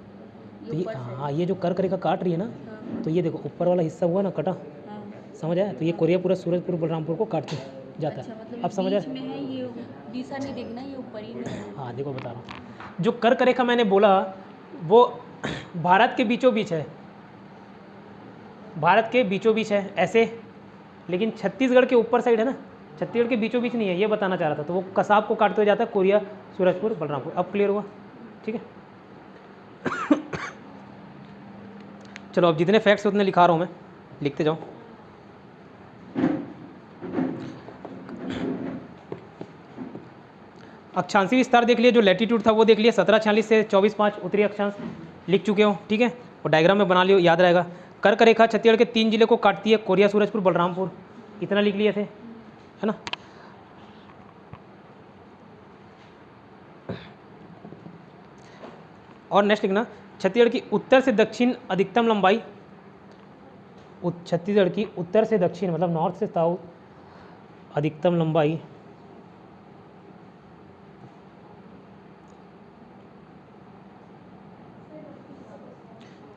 तो ये हाँ, ये जो कर्क रेखा काट रही है ना, तो ये देखो ऊपर वाला हिस्सा हुआ ना कटा, समझ आया? तो ये कोरिया पूरा सूरजपुर बलरामपुर को काटते जाता है। मतलब अब समझ आया? बीच में है ये, दिशा नहीं देखना, ये ऊपर ही है। हाँ देखो बता रहा हूँ, जो कर्क रेखा मैंने बोला वो भारत के बीचों बीच है, भारत के बीचों बीच है ऐसे, लेकिन छत्तीसगढ़ के ऊपर साइड है ना, छत्तीसगढ़ के बीचों बीच नहीं है, ये बताना चाह रहा था। तो वो कसाब को काटते हुए जाता है कोरिया, सूरजपुर, बलरामपुर। अब क्लियर हुआ? ठीक है। चलो अब जितने फैक्ट्स उतने लिखा रहा हूँ मैं, लिखते जाओ। अक्षांशी विस्तार देख लिया, जो लैटिट्यूड था वो देख लिया, 1746 से 24/5 उत्तरी अक्षांश लिख चुके हो। ठीक है, और डायग्राम में बना लियो, याद रहेगा। कर्क रेखा छत्तीसगढ़ के 3 जिले को काटती है, कोरिया, सूरजपुर, बलरामपुर। इतना लिख लिए थे, है ना। और नेक्स्ट लिखना, छत्तीसगढ़ की उत्तर से दक्षिण अधिकतम लंबाई, छत्तीसगढ़ की उत्तर से दक्षिण मतलब नॉर्थ से साउथ अधिकतम लंबाई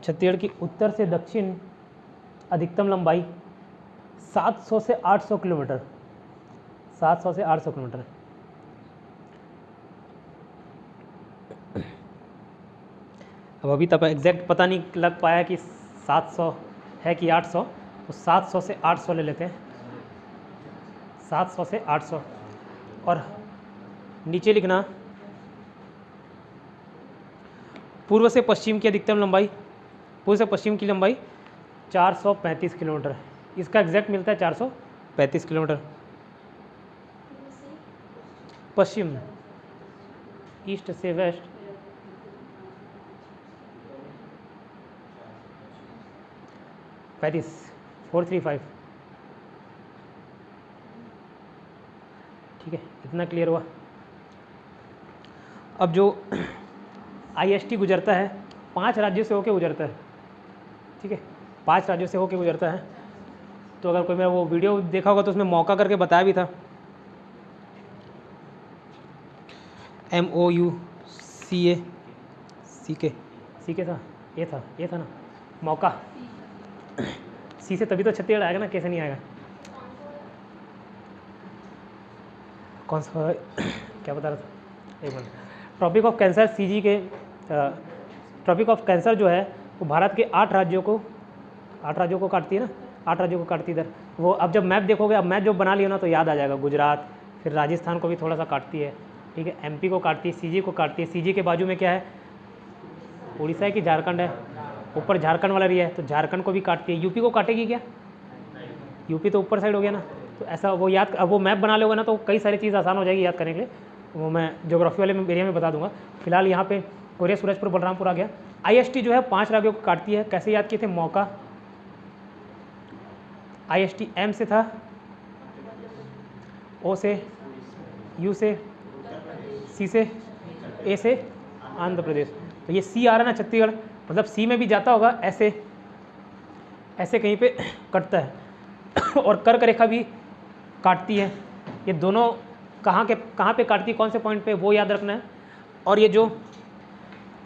छत्तीसगढ़ की उत्तर से दक्षिण अधिकतम लंबाई 700 से 800 किलोमीटर, 700 से 800 किलोमीटर। अब अभी तक एग्जैक्ट पता नहीं लग पाया कि 700 है कि 800, तो 700 से 800 ले लेते हैं, 700 से 800। और नीचे लिखना, पूर्व से पश्चिम की अधिकतम लंबाई, पूर्व से पश्चिम की लंबाई 435 किलोमीटर। इसका एग्जैक्ट मिलता है 435 किलोमीटर। पश्चिम, ईस्ट से वेस्ट, पैंतीस 435। ठीक है, इतना क्लियर हुआ। अब जो IST गुजरता है 5 राज्यों से होके गुजरता है। ठीक है, 5 राज्यों से होके गुजरता है। तो अगर कोई मेरा वो वीडियो देखा होगा तो उसमें मौका करके बताया भी था, MOUCA, CK था, ये था ना मौका। सी से तभी तो छत्तीसगढ़ आएगा ना, कैसे नहीं आएगा। कौन सा क्या बता रहा था, एक minute. Tropic of cancer, CG के ट्रॉपिक ऑफ कैंसर जो है वो भारत के 8 राज्यों को काटती है ना, 8 राज्यों को काटती इधर। वो अब जब मैप देखोगे, अब मैप जो बना लियो ना तो याद आ जाएगा। गुजरात, फिर राजस्थान को भी थोड़ा सा काटती है। ठीक है, MP को काटती है, CG को काटती है। CG के बाजू में क्या है, उड़ीसा है कि झारखंड है, ऊपर झारखंड वाला एरिया है, तो झारखंड को भी काटती है। UP को काटेगी क्या, UP तो ऊपर साइड हो गया ना। तो ऐसा वो याद, अब वो मैप बना लोगे ना तो कई सारी चीज़ आसान हो जाएगी याद करने के लिए। वो मैं ज्योग्राफी वाले एरिया में बता दूंगा। फिलहाल यहाँ पे कोरिया, सूरजपुर, बलरामपुर आ गया। IST जो है 5 राज्यों को काटती है। कैसे याद किए थे, मौका, IST M से था, O से, U से, C से, A से आंध्र प्रदेश। तो ये C आ रहा है ना छत्तीसगढ़, मतलब C में भी जाता होगा, ऐसे ऐसे कहीं पे कटता है। और कर्क रेखा भी काटती है। ये दोनों कहाँ पे काटती है, कौन से पॉइंट पे, वो याद रखना है। और ये जो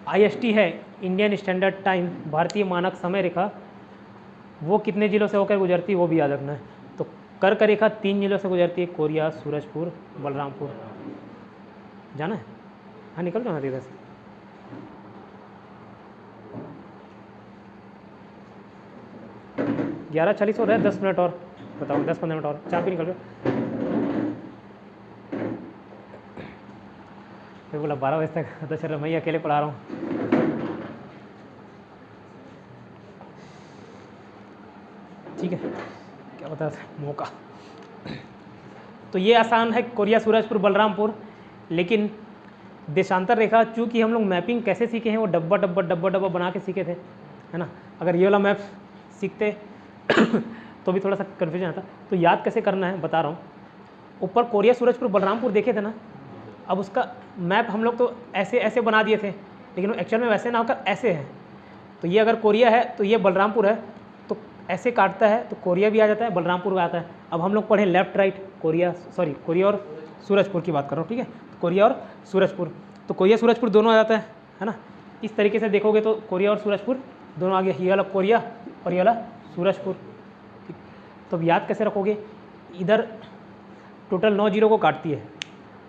IST है, इंडियन स्टैंडर्ड टाइम, भारतीय मानक समय रेखा, वो कितने जिलों से होकर गुजरती है वो भी याद रखना है। तो कर्क रेखा 3 जिलों से गुजरती है, कोरिया, सूरजपुर, बलरामपुर। जाना है? हाँ, निकल जाओ ना इधर से। ग्यारह 40 हो रहा है, 10 मिनट और बताओ, 10-15 मिनट और, चार भी निकल गए। फिर बोला 12 बजे तक, तो चलो मैं अकेले पढ़ा रहा हूँ। ठीक है, क्या बता रहा था, मौका। तो ये आसान है, कोरिया, सूरजपुर, बलरामपुर। लेकिन देशांतर रेखा, चूँकि हम लोग मैपिंग कैसे सीखे हैं, वो डब्बा डब्बा डब्बा डब्बा बना के सीखे थे, है ना। अगर ये वाला मैप सीखते तो भी थोड़ा सा कन्फ्यूजन आता। तो याद कैसे करना है बता रहा हूँ। ऊपर कोरिया, सूरजपुर, बलरामपुर देखे थे ना, अब उसका मैप हम लोग तो ऐसे ऐसे बना दिए थे, लेकिन वो एक्चुअल में वैसे ना होकर ऐसे है। तो ये अगर कोरिया है तो ये बलरामपुर है, तो ऐसे काटता है तो कोरिया भी आ जाता है, बलरामपुर भी आता है। अब हम लोग पढ़े लेफ्ट राइट, कोरिया और सूरजपुर की बात कर रहा हूँ। ठीक है, कोरिया और सूरजपुर, तो कोरिया सूरजपुर दोनों आ जाता है ना। इस तरीके से देखोगे तो कोरिया और सूरजपुर दोनों आ गया, ये वाला कोरिया और ये वाला सूरजपुर। तो अब याद कैसे रखोगे, इधर टोटल 9 जिलों को काटती है,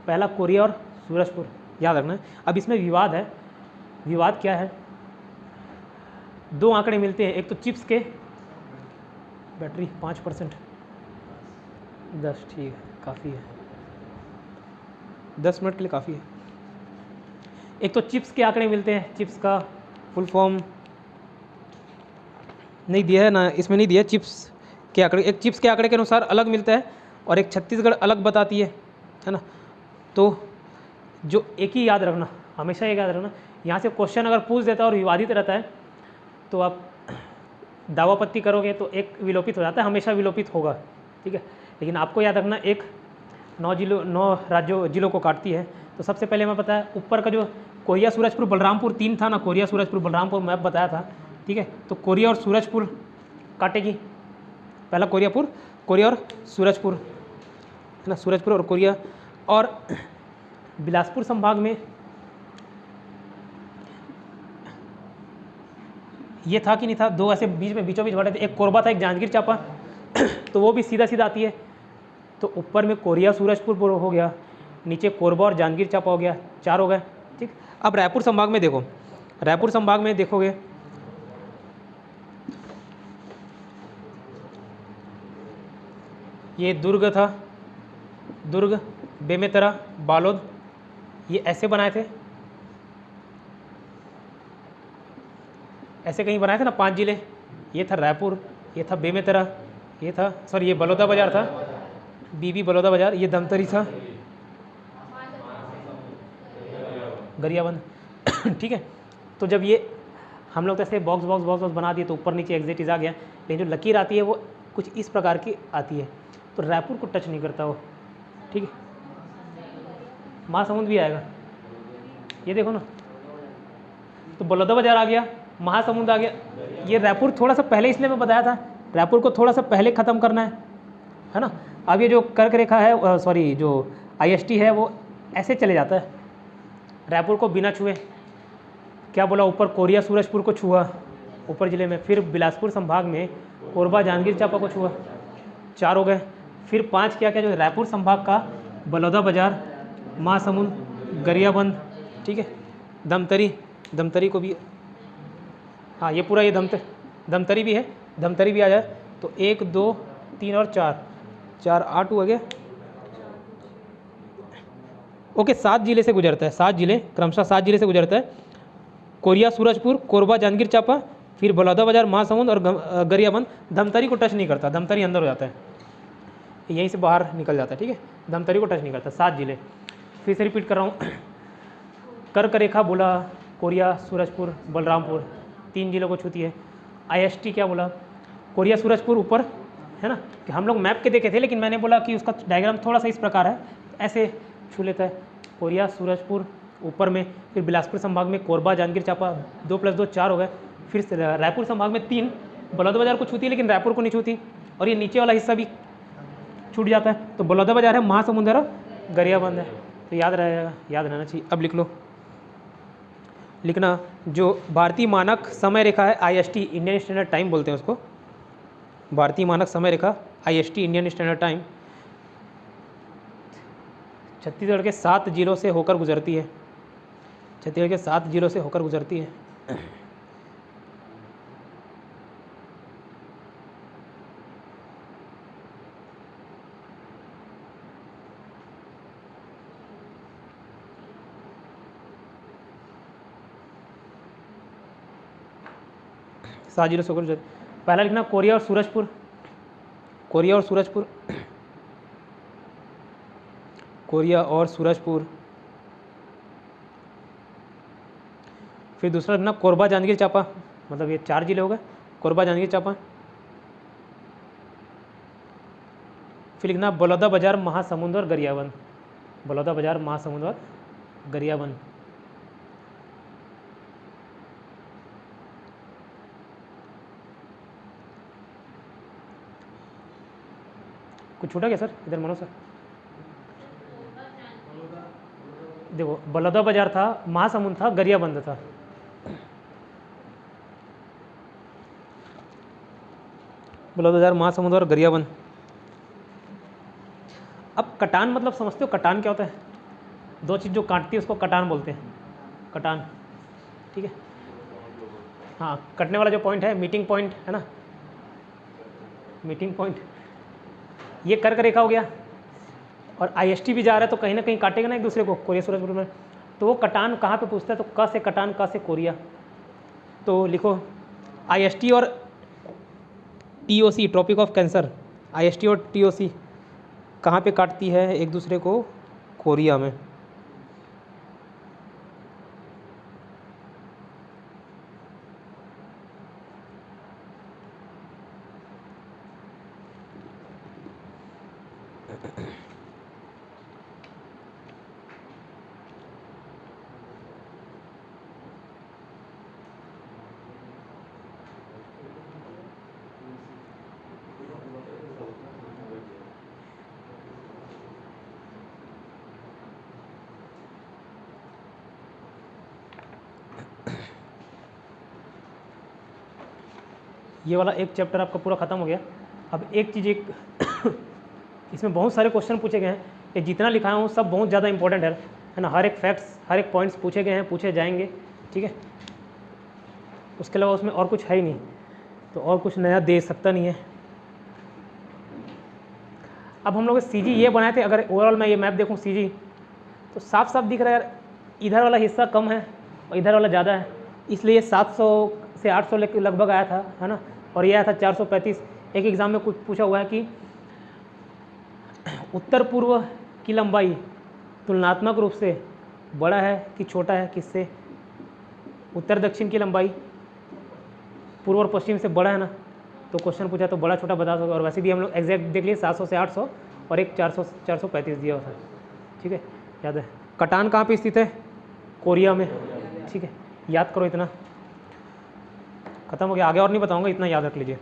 पहला कोरिया और सूरजपुर, याद रखना है। अब इसमें विवाद है। विवाद क्या है, 2 आंकड़े मिलते हैं। एक तो चिप्स के बैटरी 5%, 10 ठीक है, काफ़ी है, 10 मिनट के लिए काफ़ी है। एक तो चिप्स के आंकड़े मिलते हैं, चिप्स का फुल फॉर्म नहीं दिया है ना, इसमें नहीं दिया चिप्स के आंकड़े। एक चिप्स के आंकड़े के अनुसार अलग मिलता है और एक छत्तीसगढ़ अलग बताती है ना। तो जो एक ही याद रखना, हमेशा एक याद रखना, यहाँ से क्वेश्चन अगर पूछ देता है और विवादित रहता है तो आप दावापत्ती करोगे तो एक विलोपित हो जाता है, हमेशा विलोपित होगा, ठीक है। लेकिन आपको याद रखना एक 9 जिलों को काटती है। तो सबसे पहले मैं बताया ऊपर का जो कोरिया सूरजपुर बलरामपुर 3 था ना, कोरिया सूरजपुर बलरामपुर मैप बताया था, ठीक है। तो कोरिया और सूरजपुर काटेगी, पहला कोरिया और सूरजपुर है ना, सूरजपुर और कोरिया। और बिलासपुर संभाग में ये था कि नहीं था, दो ऐसे बीचों बीच बटे थे, एक कोरबा था एक जांजगीर चांपा तो वो भी सीधा सीधा आती है। तो ऊपर में कोरिया सूरजपुर हो गया, नीचे कोरबा और जांजगीर चांपा हो गया, 4 हो गए, ठीक। अब रायपुर संभाग में देखो, रायपुर संभाग में देखोगे ये दुर्ग था, दुर्ग, बेमेतरा, बालोद, ये ऐसे बनाए थे, ऐसे कहीं बनाए थे ना 5 जिले। ये था रायपुर, ये था बेमेतरा, ये था सॉरी ये बलौदा बाजार था, बीबी बलौदा बाजार, ये धमतरी था, गरियाबंद ठीक है। तो जब ये हम लोग ऐसे बॉक्स बॉक्स बॉक्स बॉक्स बना दिए तो ऊपर नीचे एग्जिट आ गया, लेकिन जो लकीर आती है वो कुछ इस प्रकार की आती है, तो रायपुर को टच नहीं करता वो, ठीक है। महासमुंद भी आएगा, ये देखो ना, तो बलौदा बाजार आ गया, महासमुंद आ गया। ये रायपुर थोड़ा सा पहले, इसलिए मैं बताया था रायपुर को थोड़ा सा पहले ख़त्म करना है ना। अब ये जो कर्क रेखा है, सॉरी जो IST है वो ऐसे चले जाता है, रायपुर को बिना छुए, क्या बोला, ऊपर कोरिया सूरजपुर को छुआ ऊपर ज़िले में, फिर बिलासपुर संभाग में कोरबा जांजगीर चांपा को छुआ, 4 हो गए। फिर 5 क्या क्या जो रायपुर संभाग का बलौदा बाजार, महासमुंद, गरियाबंद, ठीक है, धमतरी को भी, हाँ ये पूरा ये धमतरी भी है, धमतरी भी आ जाए तो 1 2 3 और 4 8 हो गया, ओके। 7 जिले से गुजरता है, 7 जिले क्रमशः 7 जिले से गुजरता है, कोरिया सूरजपुर, कोरबा जांजगीर चांपा, फिर बलौदा बाजार, महासमुंद और गरियाबंद। धमतरी को टच नहीं करता, धमतरी अंदर हो जाता है, यहीं से बाहर निकल जाता है, ठीक है, धमतरी को टच नहीं करता। 7 जिले, फिर से रिपीट कर रहा हूँ, कर्क रेखा बोला कोरिया सूरजपुर बलरामपुर 3 जिलों को छूती है। IST क्या बोला, कोरिया सूरजपुर ऊपर है ना, कि हम लोग मैप के देखे थे, लेकिन मैंने बोला कि उसका डायग्राम थोड़ा सा इस प्रकार है, ऐसे छू लेता है, कोरिया सूरजपुर ऊपर में, फिर बिलासपुर संभाग में कोरबा जांजगीर चांपा, 2 + 2 4 हो गए। फिर रायपुर संभाग में 3, बलौदा बाजार को छूती है लेकिन रायपुर को नहीं छूती, और ये नीचे वाला हिस्सा भी छूट जाता है। तो बलौदा बाजार है, महासमुंद है, गरियाबंद है, तो याद रहेगा, याद रहना चाहिए। अब लिख लो, लिखना जो भारतीय मानक समय रेखा है IST, इंडियन स्टैंडर्ड टाइम बोलते हैं उसको, भारतीय मानक समय रेखा IST Indian standard time Chhattisgarh के 7 जिलों से होकर गुजरती है, छत्तीसगढ़ के 7 जिलों से होकर गुजरती है। जिलों से होकर, पहला लिखना कोरिया और सूरजपुर, कोरिया और सूरजपुर, कोरिया और सूरजपुर। फिर दूसरा लिखना कोरबा जांजगीर चांपा, मतलब ये 4 जिले हो गए, कोरबा जांजगीर चांपा। फिर लिखना बलौदा बाजार, महासमुंद और गरियाबंद, बलौदा बाजार, महासमुंद और गरियाबंद। कुछ छूटा क्या सर, इधर मनो सर, देखो बलौदा बाजार था, महासमुंद था, गरियाबंद था, बलौदा बाजार, महासमुंद और गरियाबंद। अब कटान मतलब समझते हो, कटान क्या होता है, 2 चीज़ जो काटती है उसको कटान बोलते हैं, कटान, ठीक है। हाँ, कटने वाला जो पॉइंट है, मीटिंग पॉइंट है ना, मीटिंग पॉइंट, ये कर्क रेखा हो गया और IST भी जा रहा है तो कहीं ना कहीं काटेगा ना एक दूसरे को, कोरिया सूरज कुंड में। तो वो कटान कहाँ पे पूछता है, तो क से कटान, क से कोरिया। तो लिखो IST और TOC, tropic of cancer, IST और TOC कहाँ पे काटती है एक दूसरे को, कोरिया में। ये वाला एक चैप्टर आपका पूरा ख़त्म हो गया। अब एक चीज़, एक इसमें बहुत सारे क्वेश्चन पूछे गए हैं, ये जितना लिखा हूँ सब बहुत ज़्यादा इंपॉर्टेंट है ना। हर एक फैक्ट्स, हर एक पॉइंट्स पूछे गए हैं, पूछे जाएंगे, ठीक है। उसके अलावा उसमें और कुछ है ही नहीं, तो और कुछ नया दे सकता नहीं है। अब हम लोग CG ये बनाए थे, अगर ओवरऑल मैं ये मैप देखूँ CG, तो साफ साफ दिख रहा है यार, इधर वाला हिस्सा कम है और इधर वाला ज़्यादा है, इसलिए 700 से 800 लगभग आया था, है ना। और ये आया था 435। एक एग्ज़ाम में कुछ पूछा हुआ है कि उत्तर पूर्व की लंबाई तुलनात्मक रूप से बड़ा है कि छोटा है, किससे? उत्तर दक्षिण की लंबाई पूर्व और पश्चिम से बड़ा है ना। तो क्वेश्चन पूछा तो बड़ा छोटा बता दोगे। और वैसे भी हम लोग एग्जैक्ट देख लिए 700 से 800 और एक 435 दिया हुआ था, ठीक है, याद है। कटान कहाँ पे स्थित है? कोरिया में, ठीक है, याद करो इतना। खत्म हो गया, आगे और नहीं बताऊंगा, इतना याद रख लीजिए।